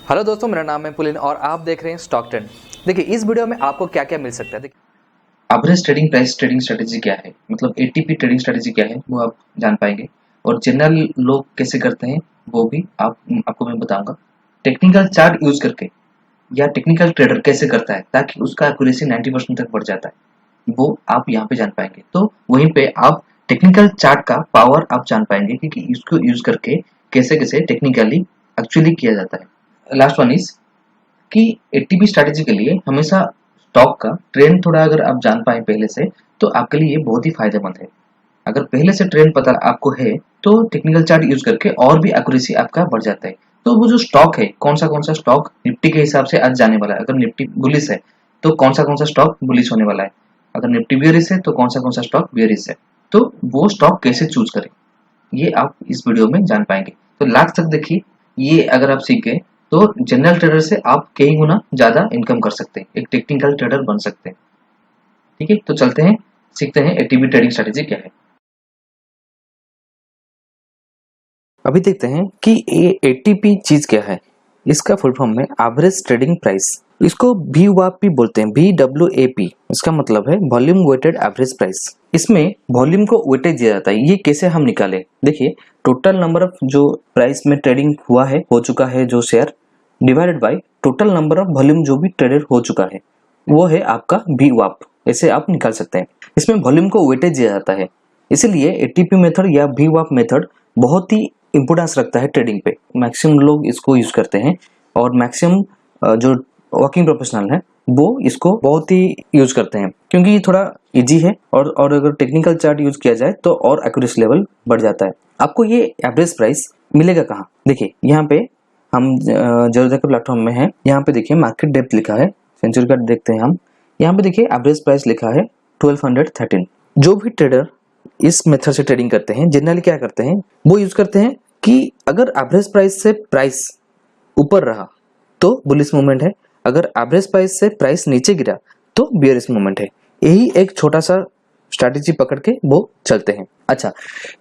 Hello दोस्तों, मेरा नाम है पुलिन और आप देख रहे हैं स्टॉक ट्रेंड। देखिए, इस वीडियो में आपको क्या क्या मिल सकता है। देखिए, average trading price trading strategy क्या है, मतलब एटीपी ट्रेडिंग स्ट्रेटेजी क्या है वो आप जान पाएंगे। और जनरल लोग कैसे करते हैं वो भी आपको मैं बताऊंगा। टेक्निकल चार्ट यूज करके या टेक्निकल ट्रेडर कैसे करता है ताकि उसका एक्यूरेसी 90% तक बढ़ जाता है, वो आप यहाँ पे जान पाएंगे। तो वहीं पे आप टेक्निकल चार्ट का पावर आप जान पाएंगे कि इसको यूज करके कैसे कैसे टेक्निकली एक्चुअली किया जाता है। लास्ट वन इज कि एटीपी स्ट्रैटेजी के लिए हमेशा स्टॉक का ट्रेंड थोड़ा अगर आप जान पाए पहले से तो आपके लिए ये बहुत ही फायदेमंद है। अगर पहले से ट्रेंड पता आपको है तो टेक्निकल चार्ट यूज करके और भी एक्यूरेसी आपका बढ़ जाता है। तो वो जो स्टॉक है, कौन सा स्टॉक निफ्टी के हिसाब से आज जाने वाला है, अगर निफ्टी बुलिश है तो कौन सा स्टॉक बुलिश होने वाला है, अगर निफ्टी बियरिश है तो कौन सा स्टॉक बियरिश है, तो वो स्टॉक कैसे चूज करें ये आप इस वीडियो में जान पाएंगे। तो लास्ट तक देखिए, ये अगर आप सीख गए तो जनरल ट्रेडर से आप कई गुना ज्यादा इनकम कर सकते हैं, एक टेक्निकल ट्रेडर बन सकते हैं। ठीक है, तो चलते हैं, सीखते हैं एटीपी ट्रेडिंग स्ट्रेटेजी क्या है। अभी देखते हैं कि ये एटीपी चीज क्या है। इसका फुल फॉर्म में एवरेज ट्रेडिंग प्राइस, इसको VWAP भी बोलते हैं, VWAP। इसका मतलब है वॉल्यूम वेटेड एवरेज प्राइस। इसमें वॉल्यूम को वेटेज दिया जाता है। ये कैसे हम निकाले, देखिए, टोटल नंबर ऑफ जो प्राइस में ट्रेडिंग हुआ है, हो चुका है जो share, divided by total number of volume जो भी ट्रेडेड हो चुका है, वो है आपका VWAP। ऐसे आप निकाल सकते हैं। इसमें वॉल्यूम को वेटेज दिया जाता है, इसीलिए एटीपी मेथड या VWAP मेथड बहुत ही इंपोर्टेंस रखता है ट्रेडिंग पे। मैक्सिमम लोग इसको यूज करते हैं और मैक्सिमम जो वर्किंग प्रोफेशनल है वो इसको बहुत ही यूज करते हैं, क्योंकि ये थोड़ा इजी है और अगर टेक्निकल चार्ट यूज किया जाए तो और एक्यूरेसी लेवल बढ़ जाता है। आपको ये एवरेज प्राइस मिलेगा कहाँ, देखिए यहाँ पे हम जरूरत के प्लेटफॉर्म में है। यहाँ पे देखिए मार्केट डेप्थ लिखा है, सेंचुरी का देखते हैं हम। यहाँ पे देखिए एवरेज प्राइस लिखा है 1213। जो भी ट्रेडर इस मेथड से ट्रेडिंग करते हैं, जनरली क्या करते हैं, वो यूज करते हैं कि अगर एवरेज प्राइस से प्राइस ऊपर रहा तो बुलिश मूवमेंट है, अगर एवरेज प्राइस से प्राइस नीचे गिरा तो बियरिश मूवमेंट है। यही एक छोटा सा स्ट्रैटेजी पकड़ के वो चलते हैं। अच्छा,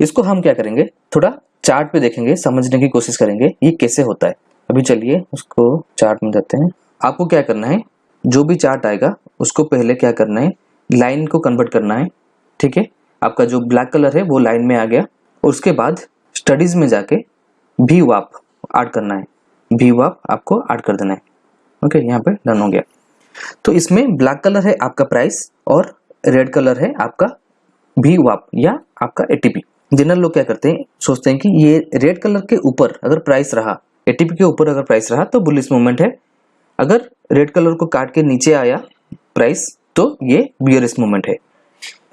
इसको हम क्या करेंगे, थोड़ा चार्ट पे देखेंगे, समझने की कोशिश करेंगे ये कैसे होता है। अभी चलिए उसको चार्ट में जाते हैं। आपको क्या करना है, जो भी चार्ट आएगा उसको पहले क्या करना है, लाइन को कन्वर्ट करना है। ठीक है, आपका जो ब्लैक कलर है वो लाइन में आ गया, और उसके बाद स्टडीज में जाके VWAP ऐड करना है। VWAP आपको ऐड कर देना है। ओके, यहाँ पे डन हो गया। तो इसमें ब्लैक कलर है आपका प्राइस और रेड कलर है आपका VWAP या आपका एटीपी। जनरल लोग क्या करते हैं, सोचते हैं कि ये रेड कलर के ऊपर अगर प्राइस रहा, एटीपी के ऊपर अगर प्राइस रहा तो बुलिश मूवमेंट है, अगर रेड कलर को काट के नीचे आया प्राइस तो ये बियरिश मूवमेंट है।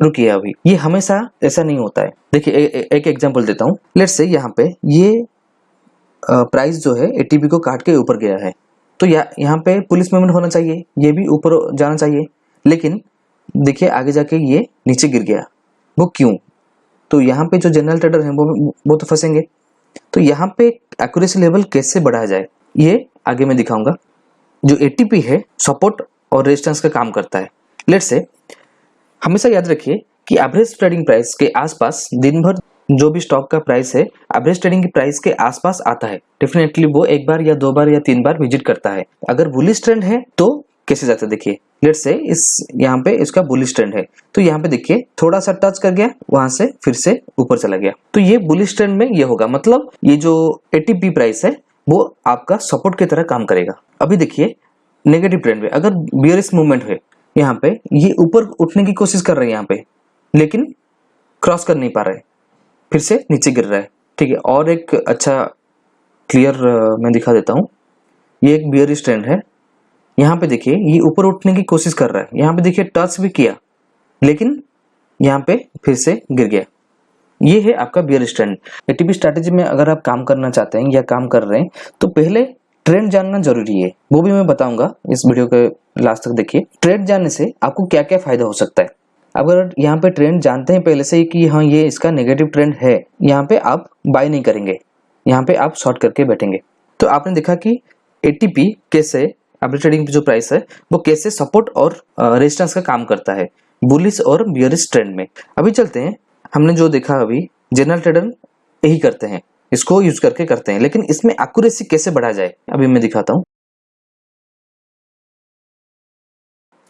रुकिए, अभी ये हमेशा ऐसा नहीं होता है। देखिए एक एग्जांपल देता हूँ। लेट्स से यहाँ पे ये प्राइस जो है एटीपी को काट के ऊपर गया है, तो यहाँ पे पुलिस मूवमेंट होना चाहिए, ये भी ऊपर जाना चाहिए, लेकिन देखिए आगे जाके ये नीचे गिर गया। वो क्यों, तो यहाँ पे जो जनरल ट्रेडर हैं वो तो फंसेंगे। तो यहाँ पे एक्यूरेसी लेवल कैसे बढ़ाया जाए ये आगे मैं दिखाऊंगा। जो एटीपी है सपोर्ट और रेजिस्टेंस का काम करता है। लेट्स से हमेशा याद रखिए कि एवरेज ट्रेडिंग प्राइस के आसपास दिन भर जो भी स्टॉक का प्राइस है एवरेज ट्रेडिंग की प्राइस के आसपास आता है। डेफिनेटली वो एक बार या दो बार या तीन बार विजिट करता है। अगर बुलिश ट्रेंड है तो कैसे जाता है, देखिए लेट्स से इस यहाँ पे इसका बुलिश ट्रेंड है, तो यहाँ पे देखिए थोड़ा सा टच कर गया, वहां से फिर से ऊपर चला गया, तो ये बुलिश ट्रेंड में ये होगा, मतलब ये जो एटीपी प्राइस है वो आपका सपोर्ट की तरह काम करेगा। अभी देखिए नेगेटिव ट्रेंड में अगर बियरिश मूवमेंट है, यहाँ पे ये ऊपर उठने की कोशिश कर रहे हैं यहाँ पे, लेकिन क्रॉस कर नहीं पा रहे, फिर से नीचे गिर रहा है। ठीक है, और एक अच्छा क्लियर मैं दिखा देता हूँ। ये एक बियरिश ट्रेंड है, यहाँ पे देखिए ये ऊपर उठने की कोशिश कर रहा है, यहाँ पे देखिए टच भी किया, लेकिन यहाँ पे फिर से गिर गया। ये है आपका बियरिश ट्रेंड। एटीपी स्ट्रैटेजी में अगर आप काम करना चाहते हैं या काम कर रहे हैं तो पहले ट्रेंड जानना जरूरी है, वो भी मैं बताऊंगा इस वीडियो के लास्ट तक। देखिए ट्रेंड जानने से आपको क्या क्या फायदा हो सकता है। अगर यहाँ पे ट्रेंड जानते हैं पहले से ही कि हाँ ये इसका नेगेटिव ट्रेंड है, यहाँ पे आप बाय नहीं करेंगे, यहाँ पे आप शॉर्ट करके बैठेंगे। तो आपने देखा कि एटीपी कैसे एवरेज ट्रेडिंग जो प्राइस है वो कैसे सपोर्ट और रेजिस्टेंस का काम करता है बुलिश और बियरिश ट्रेंड में। अभी चलते हैं, हमने जो देखा अभी जनरल ट्रेडर यही करते हैं, इसको यूज करके करते हैं। लेकिन इसमें एक्यूरेसी कैसे बढ़ा जाए अभी मैं दिखाता हूँ।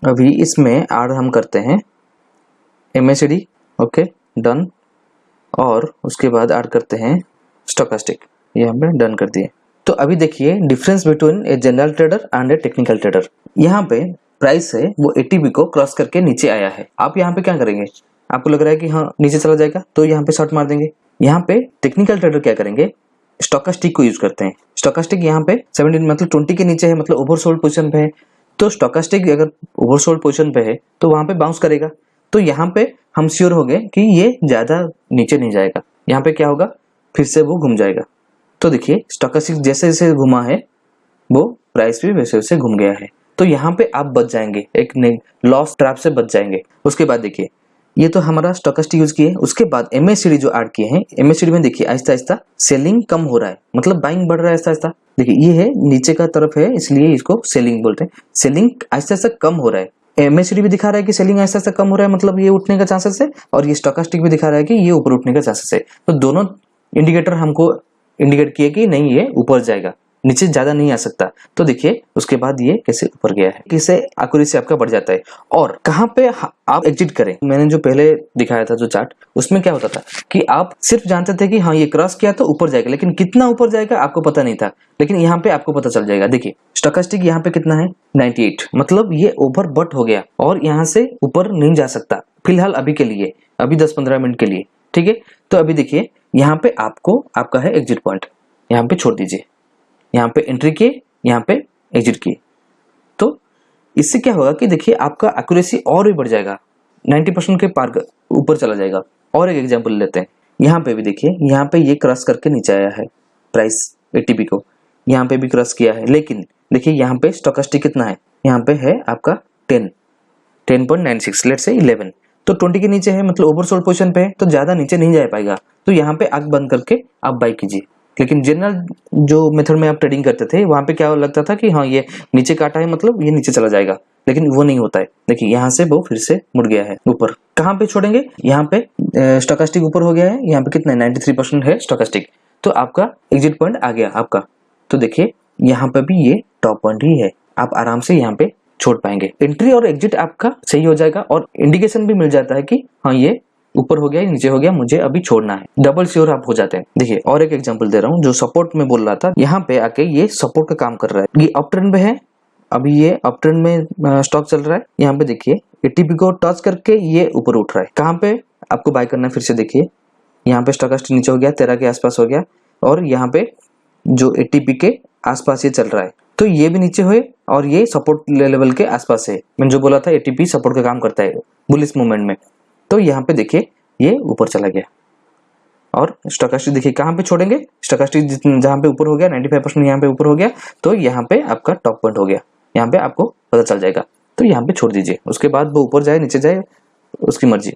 अभी इसमें ऐड हम करते हैं MACD, ओके डन, और उसके बाद ऐड करते हैं स्टोकास्टिक, ये हमने डन कर दिए। तो अभी देखिए difference between a general trader and A technical trader. यहाँ पे प्राइस है वो 80 को क्रॉस करके नीचे आया है। आप यहाँ पे क्या करेंगे, आपको लग रहा है कि हाँ नीचे चला जाएगा तो यहाँ पे शॉर्ट मार देंगे। यहाँ पे टेक्निकल ट्रेडर क्या करेंगे, स्टोकास्टिक को यूज करते हैं। स्टोकास्टिक यहाँ पे 17 मतलब 20 के नीचे है, मतलब ओवरसोल्ड पोजीशन पे है। तो स्टोकास्टिक अगर ओवरसोल्ड पोजीशन पे है तो वहां पे बाउंस करेगा। तो यहाँ पे हम श्योर हो गए कि ये ज्यादा नीचे नहीं जाएगा। यहाँ पे क्या होगा, फिर से वो घूम जाएगा। तो देखिए स्टोकास्टिक जैसे जैसे घुमा है वो प्राइस भी वैसे वैसे घूम गया है। तो यहाँ पे आप बच जाएंगे, एक लॉस ट्रैप से बच जाएंगे। उसके बाद देखिए ये तो हमारा स्टोकास्टिक यूज किए, उसके बाद MACD जो ऐड किए हैं, MACD में देखिए आहिस्ता आहिस्ता सेलिंग कम हो रहा है, मतलब बाइंग बढ़ रहा है आहिस्ता आहिस्ता। देखिए ये है नीचे का तरफ है इसलिए इसको सेलिंग बोलते हैं। सेलिंग आहिस्ता आहिस्ता कम हो रहा है। MACD भी दिखा रहा है कि सेलिंग आहिस्ता आहिस्ता कम हो रहा है, मतलब ये उठने का चांसेस है, और ये स्टोकास्टिक भी दिखा रहा है कि ये ऊपर उठने का चांसेस है। तो दोनों इंडिकेटर हमको इंडिकेट किए कि नहीं ये ऊपर जाएगा, नीचे ज्यादा नहीं आ सकता। तो देखिए उसके बाद ये कैसे ऊपर गया है, किससे एक्यूरेसी आपका बढ़ जाता है। और कहाँ पे आप एग्जिट करें, मैंने जो पहले दिखाया था जो चार्ट, उसमें क्या होता था कि आप सिर्फ जानते थे कि हाँ ये क्रॉस किया तो ऊपर जाएगा, लेकिन कितना ऊपर जाएगा आपको पता नहीं था। लेकिन यहाँ पे आपको पता चल जाएगा। देखिए स्टोकास्टिक यहाँ पे कितना है 98, मतलब ये ओवर बट हो गया और यहाँ से ऊपर नहीं जा सकता फिलहाल, अभी के लिए, अभी 10-15 मिनट के लिए, ठीक है। तो अभी देखिए यहाँ पे आपको आपका है एग्जिट पॉइंट, यहाँ पे छोड़ दीजिए, यहाँ पे एंट्री किए, यहाँ पे एग्जिट किए। तो इससे क्या होगा कि देखिए आपका एक्यूरेसी और भी बढ़ जाएगा, 90% के पार ऊपर चला जाएगा। और एक एग्जांपल लेते हैं, यहाँ पे भी देखिए, यहाँ पे ये क्रॉस करके नीचे आया है प्राइस 80 को, यहाँ पे भी क्रॉस किया है। लेकिन देखिए यहाँ पे स्टोकास्टिक कितना है, यहाँ पे है आपका 10.96, लेट्स से 11। तो 20 के नीचे है, मतलब ओवरसोल्ड पोजीशन पे है, तो ज्यादा नीचे नहीं जा पाएगा। तो यहाँ पे आंख बंद करके आप बाई कीजिए। लेकिन जनरल जो मेथड में आप ट्रेडिंग करते थे वहां पे क्या लगता था कि हाँ ये नीचे काटा है मतलब ये नीचे चला जाएगा, लेकिन वो नहीं होता है। देखिए यहाँ से वो फिर से मुड़ गया है ऊपर। कहाँ पे छोड़ेंगे, यहाँ पे स्टोकास्टिक ऊपर हो गया है, यहाँ पे कितना है 93% है स्टोकास्टिक, तो आपका एग्जिट पॉइंट आ गया आपका। तो देखिए यहाँ पे भी ये टॉप पॉइंट ही है, आप आराम से यहाँ पे छोड़ पाएंगे। एंट्री और एग्जिट आपका सही हो जाएगा और इंडिकेशन भी मिल जाता है कि हाँ ये ऊपर हो गया नीचे हो गया, मुझे अभी छोड़ना है, डबल श्योर आप हो जाते हैं। देखिए और एक एग्जांपल दे रहा हूँ, जो सपोर्ट में बोल रहा था, यहाँ पे आके ये सपोर्ट का काम कर रहा है। ये अप ट्रेंड में है, अभी ये अप ट्रेंड में स्टॉक चल रहा है। यहाँ पे देखिए 80 को टच करके ये ऊपर उठ रहा है। कहाँ पे आपको बाय करना है, फिर से देखिए यहाँ पे स्टॉकास्टिक नीचे हो गया, 13 के आसपास हो गया, और यहाँ पे जो 80 के आसपास ये चल रहा है। तो ये भी नीचे हुए और ये सपोर्ट लेवल के आसपास है। मैंने जो बोला था 80 सपोर्ट का काम करता है बुलिश मूवमेंट में। तो यहाँ पे देखिए ये ऊपर चला गया। और स्टोकास्टिक देखिए कहाँ पे छोड़ेंगे, स्टोकास्टिक जहाँ पे ऊपर हो गया 95% यहाँ पे ऊपर हो गया, तो यहाँ पे आपका टॉप पॉइंट हो गया, यहाँ पे आपको पता चल जाएगा। तो यहाँ पे छोड़ दीजिए, उसके बाद वो ऊपर जाए नीचे जाए उसकी मर्जी।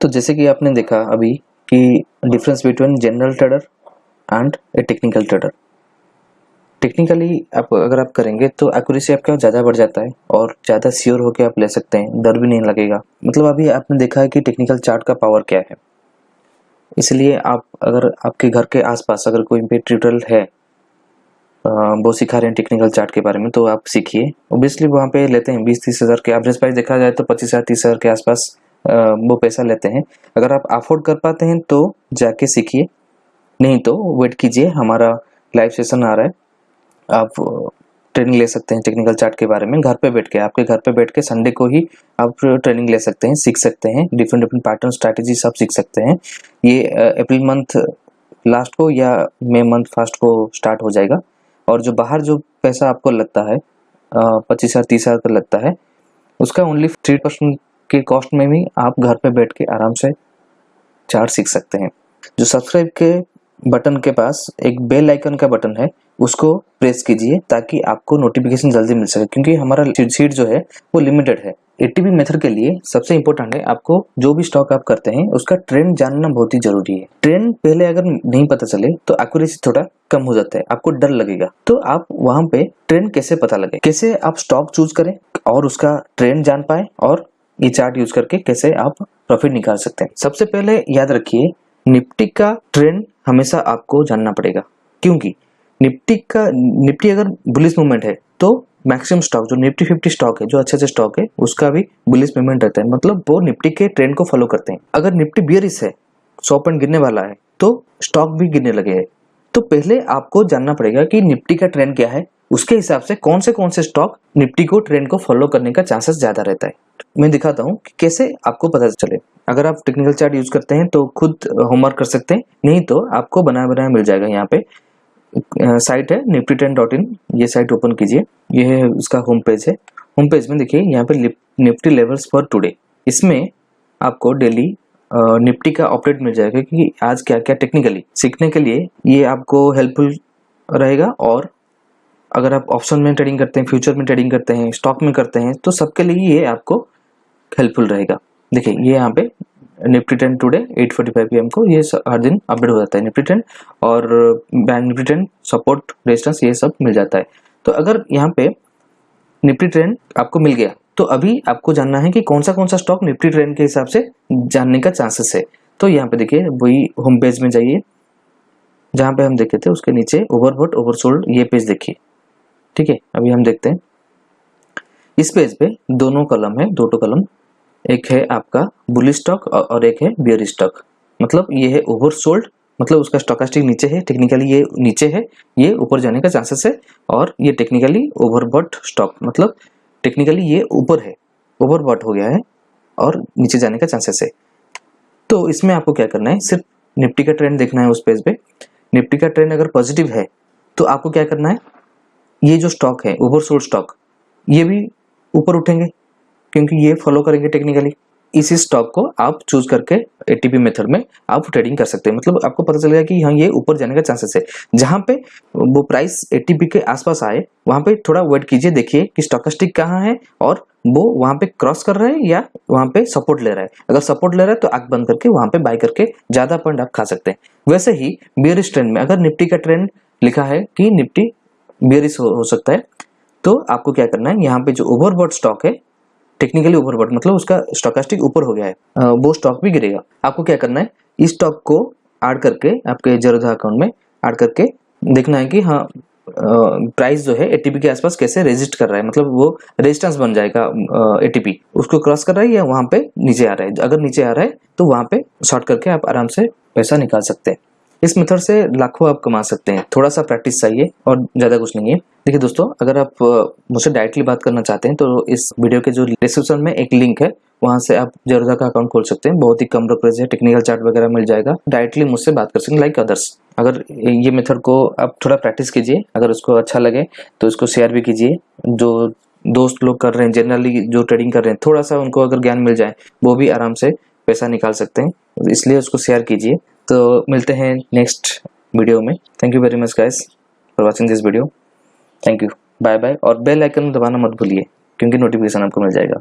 तो जैसे कि आपने देखा अभी कि difference between general trader and A technical trader. Technically आप अगर आप करेंगे तो एक्यूरेसी आपका ज़्यादा बढ़ जाता है और ज़्यादा श्योर होकर आप ले सकते हैं, डर भी नहीं लगेगा। मतलब अभी आपने देखा है कि टेक्निकल चार्ट का पावर क्या है। इसलिए आप अगर आपके घर के आसपास अगर कोई भी ट्यूटोरियल है वो सिखा रहे हैं टेक्निकल चार्ट के बारे में, तो आप सीखिए। ओब्वियसली वहाँ पे लेते हैं 20-30 हज़ार के एवरेज प्राइस देखा जाए तो 25,000-30 हज़ार के आसपास वो पैसा लेते हैं। अगर आप अफोर्ड कर पाते हैं तो जाके सीखिए, नहीं तो वेट कीजिए, हमारा लाइव सेशन आ रहा है, आप ट्रेनिंग ले सकते हैं टेक्निकल चार्ट के बारे में। घर पे बैठ के, आपके घर पे बैठ के संडे को ही आप ट्रेनिंग ले सकते हैं, सीख सकते हैं, डिफरेंट डिफरेंट पैटर्न स्ट्रैटेजी सब सीख सकते हैं। ये अप्रैल मंथ लास्ट को या मई मंथ फर्स्ट को स्टार्ट हो जाएगा। और जो बाहर जो पैसा आपको लगता है 25,000-30 हज़ार का लगता है, उसका ओनली 3% के कॉस्ट में भी आप घर पे बैठ के आराम से चार्ट सीख सकते हैं। जो सब्सक्राइब के बटन के पास एक बेल आइकन का बटन है, उसको प्रेस कीजिए ताकि आपको नोटिफिकेशन जल्दी मिल सके, क्योंकि हमारा सीट जो है वो लिमिटेड है। एटीपी मेथड के लिए सबसे इंपॉर्टेंट है, आपको जो भी स्टॉक आप करते हैं उसका ट्रेंड जानना बहुत ही जरूरी है। ट्रेंड पहले अगर नहीं पता चले तो एक्यूरेसी थोड़ा कम हो जाता है, आपको डर लगेगा। तो आप वहां पे ट्रेंड कैसे पता लगे, कैसे आप स्टॉक चूज करें और उसका ट्रेंड जान पाए, और ये चार्ट यूज करके कैसे आप प्रॉफिट निकाल सकते हैं। सबसे पहले याद रखिए, निफ्टी का ट्रेंड हमेशा आपको जानना पड़ेगा, क्योंकि निफ्टी अगर बुलिश मूवमेंट है तो मैक्सिमम स्टॉक जो निफ्टी 50 स्टॉक है, जो अच्छे स्टॉक है, उसका भी बुलिश मूवमेंट रहता है, मतलब वो निफ्टी के ट्रेंड को फॉलो करते हैं। अगर निफ्टी बियरिश है, 100 पॉइंट गिरने वाला है, तो स्टॉक भी गिरने लगे हैं। तो पहले आपको जानना पड़ेगा कि निफ्टी का ट्रेंड क्या है, उसके हिसाब से कौन से स्टॉक निफ्टी को ट्रेंड को फॉलो करने का चांसेस ज्यादा रहता है। मैं दिखाता हूँ कि कैसे आपको पता चले। अगर आप टेक्निकल चार्ट यूज करते हैं तो खुद होमवर्क कर सकते हैं, नहीं तो आपको बनाया मिल जाएगा। यहाँ पे साइट है nifty10.in, ये साइट ओपन कीजिए। ये है उसका होम पेज है। होम पेज में देखिए यहाँ पे निफ्टी लेवल्स फॉर टुडे, इसमें आपको डेली निफ्टी का अपडेट मिल जाएगा कि आज क्या क्या टेक्निकली सीखने के लिए ये आपको हेल्पफुल रहेगा। और अगर आप ऑप्शन में ट्रेडिंग करते हैं, फ्यूचर में ट्रेडिंग करते हैं, स्टॉक में करते हैं, तो सबके लिए ये आपको हेल्पफुल रहेगा। देखिए ये यहाँ पे निफ्टी 10 टुडे 8:45 PM को ये हर दिन अपडेट हो जाता है निफ्टी 10, और बैंक निफ्टी 10 सपोर्ट रेजिस्टेंस ये सब मिल जाता है। तो अगर यहाँ पे निफ्टी ट्रेंड आपको मिल गया, तो अभी आपको जानना है कि कौन सा स्टॉक निफ्टी ट्रेंड के हिसाब से जानने का चांसेस है। तो यहाँ पे देखिए वही होम पेज में जाइए जहाँ पे हम देखे थे, उसके नीचे ओवरबॉट ओवरसोल्ड ये पेज देखिए। ठीक है, अभी हम देखते हैं। इस पेज पे दोनों कलम है, दो कलम, एक है आपका बुलिश स्टॉक और एक है बियरिश स्टॉक। मतलब ये है ओवरसोल्ड, मतलब उसका स्टोकास्टिक नीचे है, टेक्निकली ये नीचे है, ये ऊपर जाने का चांसेस है। और ये टेक्निकली ओवरबॉट स्टॉक, मतलब टेक्निकली ये ऊपर है, ओवरबॉट हो गया है और नीचे जाने का चांसेस है। तो इसमें आपको क्या करना है, सिर्फ निफ्टी का ट्रेंड देखना है उस पेज पे। निफ्टी का ट्रेंड अगर पॉजिटिव है तो आपको क्या करना है, ये जो स्टॉक है ओवरसोल्ड स्टॉक, ये भी ऊपर उठेंगे क्योंकि ये फॉलो करेंगे टेक्निकली। इसी स्टॉक को आप चूज करके एटीपी मेथड में आप ट्रेडिंग कर सकते हैं। मतलब आपको पता चलेगा कि हाँ ये ऊपर जाने का चांसेस है। जहां पे वो प्राइस एटीपी के आसपास आए वहां पे थोड़ा वेट कीजिए, देखिए कि स्टॉकास्टिक कहाँ है और वो वहां पे क्रॉस कर रहा है या वहां पे सपोर्ट ले रहा है। अगर सपोर्ट ले रहा है तो आंख बंद करके वहां पे बाय करके ज्यादा पॉइंट आप खा सकते हैं। वैसे ही बियरिश ट्रेंड में अगर निफ्टी का ट्रेंड लिखा है कि निफ्टी बियरिश हो सकता है, तो आपको क्या करना है, यहाँ पे जो ओवरबॉट स्टॉक है, टेक्निकली ओवरबॉट मतलब उसका स्टॉकास्टिक ऊपर हो गया है, वो स्टॉक भी गिरेगा। आपको क्या करना है, इस स्टॉक को ऐड करके आपके ज़ीरोधा अकाउंट में ऐड करके देखना है कि हाँ प्राइस जो है एटीपी के आसपास कैसे रेजिस्ट कर रहा है, मतलब वो रेजिस्टेंस बन जाएगा। एटीपी उसको क्रॉस कर रहा है या वहां पे नीचे आ रहा है। अगर नीचे आ रहा है तो वहां पे शॉर्ट करके आप आराम से पैसा निकाल सकते हैं। इस मेथड से लाखों आप कमा सकते हैं, थोड़ा सा प्रैक्टिस चाहिए और ज़्यादा कुछ नहीं है। देखिए दोस्तों, अगर आप मुझसे डायरेक्टली बात करना चाहते हैं तो इस वीडियो के जो डिस्क्रिप्शन में एक लिंक है, वहां से आप ज़ीरोधा का अकाउंट खोल सकते हैं। बहुत ही कम ब्रोकरेज है, टेक्निकल चार्ट वगैरह मिल जाएगा, डायरेक्टली मुझसे बात कर सकते हैं लाइक अदर्स। अगर ये मेथड को आप थोड़ा प्रैक्टिस कीजिए, अगर उसको अच्छा लगे तो इसको शेयर भी कीजिए। जो दोस्त लोग कर रहे हैं, जनरली जो ट्रेडिंग कर रहे हैं, थोड़ा सा उनको अगर ज्ञान मिल जाए वो भी आराम से पैसा निकाल सकते हैं, इसलिए उसको शेयर कीजिए। तो मिलते हैं नेक्स्ट वीडियो में। Thank you very much guys for watching this video. Thank you, bye bye. और बेल आइकन दबाना मत भूलिए क्योंकि नोटिफिकेशन आपको मिल जाएगा।